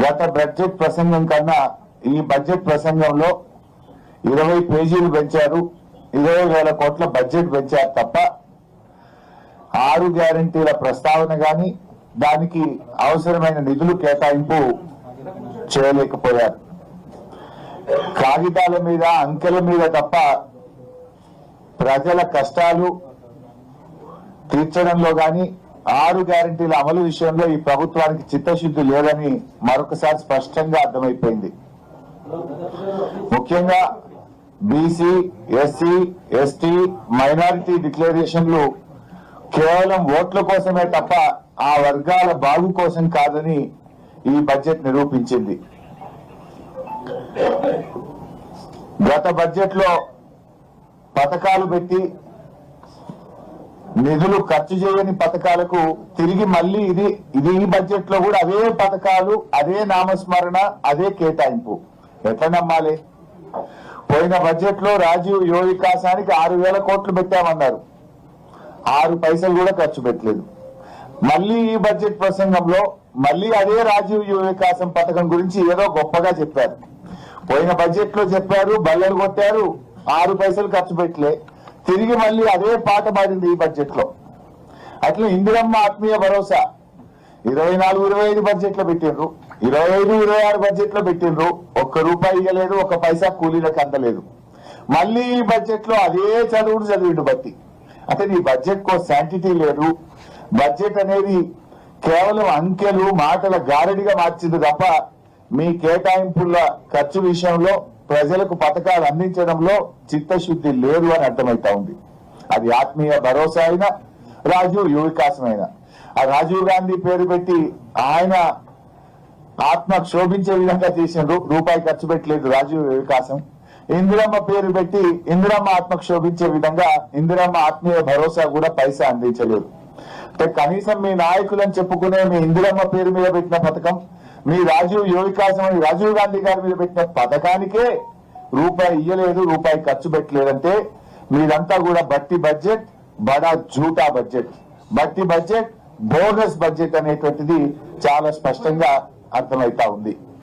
గత బడ్జెట్ ప్రసంగం కన్నా ఈ బడ్జెట్ ప్రసంగంలో 20 పేజీలు పెంచారు, 20,000 కోట్ల బడ్జెట్ పెంచారు తప్ప 6 గ్యారంటీల ప్రస్తావన గాని దానికి అవసరమైన నిధులు కేటాయింపు చేయలేకపోయారు. కాగితాల మీద అంకెల మీద తప్ప ప్రజల కష్టాలు తీర్చడంలో గాని 6 గ్యారంటీల అమలు విషయంలో ఈ ప్రభుత్వానికి చిత్తశుద్ధి లేదని మరొకసారి స్పష్టంగా అర్థమైపోయింది. ముఖ్యంగా బీసీ, ఎస్సీ, ఎస్టీ, మైనారిటీ డిక్లరేషన్లు కేవలం ఓట్ల కోసమే తప్ప ఆ వర్గాల బాగు కోసం కాదని ఈ బడ్జెట్ నిరూపించింది. గత బడ్జెట్ లో పథకాలు పెట్టి నిధులు ఖర్చు చేయని పథకాలకు తిరిగి మళ్ళీ ఇది ఈ బడ్జెట్ లో కూడా అవే పథకాలు, అదే నామస్మరణ, అదే కేటాయింపు. ఎట్లా నమ్మాలి? పోయిన బడ్జెట్ లో రాజీవ్ యువ వికాసానికి 6,000 కోట్లు పెట్టామన్నారు, 6 పైసలు కూడా ఖర్చు పెట్టలేదు. మళ్ళీ ఈ బడ్జెట్ ప్రసంగంలో మళ్ళీ అదే రాజీవ్ యువ వికాసం పథకం గురించి ఏదో గొప్పగా చెప్పారు. పోయిన బడ్జెట్ లో చెప్పారు, బల్లలు కొట్టారు, 6 పైసలు ఖర్చు పెట్టలే. తిరిగి మళ్ళీ అదే పాట పాడింది ఈ బడ్జెట్ లో. అట్లా ఇందిరమ్మ ఆత్మీయ భరోసా 24-25 బడ్జెట్ లో పెట్టిండ్రు, 25-26 బడ్జెట్ లో పెట్టిండ్రు, ₹1 ఇవ్వలేదు, 1 పైసా కూలీలకు అందలేదు. మళ్ళీ ఈ బడ్జెట్ లో అదే చదివిండు బట్టి. అంటే నీ బడ్జెట్ కో శాంటిటీ లేదు. బడ్జెట్ అనేది కేవలం అంకెలు, మాటల గారడిగా మార్చింది తప్ప మీ కేటాయింపుల ఖర్చు విషయంలో ప్రజలకు పథకాలు అందించడంలో చిత్తశుద్ధి లేదు అని అర్థమైతా ఉంది. అది ఆత్మీయ భరోసా అయినా, రాజీవ్ యువ వికాసం అయినా. ఆ రాజీవ్ గాంధీ పేరు పెట్టి ఆయన ఆత్మ క్షోభించే విధంగా చేసిండ్రు, ₹1 ఖర్చు పెట్టలేదు రాజీవ్ యువ వికాసం. ఇందిరమ్మ పేరు పెట్టి ఇందిరమ్మ ఆత్మ క్షోభించే విధంగా ఇందిరమ్మ ఆత్మీయ భరోసా కూడా పైసా అందించలేదు. అంటే కనీసం మీ నాయకులను చెప్పుకునే మీ ఇందిరమ్మ పేరు మీద పెట్టిన పథకం, మీ రాజీవ్ యువ వికాసం అని రాజీవ్ గాంధీ గారి మీద పెట్టిన పథకానికే ₹1 ఇయ్యలేదు, ₹1 ఖర్చు పెట్టలేదంటే మీదంతా కూడా బట్టి బడ్జెట్, బడా జూటా బడ్జెట్, బట్టి బడ్జెట్, బోగస్ బడ్జెట్ అనేటువంటిది చాలా స్పష్టంగా అర్థమైతా ఉంది.